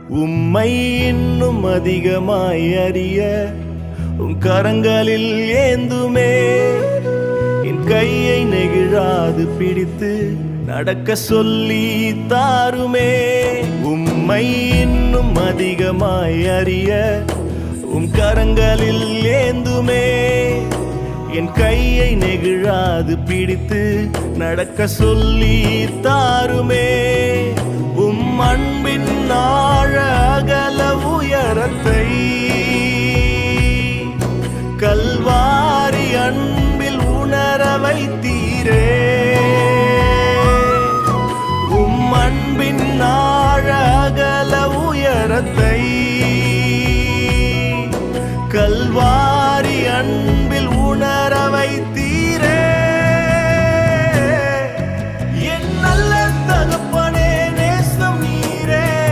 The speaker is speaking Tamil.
உம்மை இன்னும் அதிகமாய் அறிய உம் கரங்களில் ஏந்துமே. என் கையை நெகிழாது பிடித்து நடக்க சொல்லி தாருமே. உம்மை இன்னும் அதிகமாய் அறிய உம் கரங்களில் ஏந்துமே. என் கையை நெகிழாது பிடித்து நடக்க சொல்லி தாருமே. உம் அன்பின் ஆழ அகல உயரத்தை கல்வாரி அன்பில் உணர வைத்தீரே. உம் அன்பின் ஆழ அகல உயரத்தை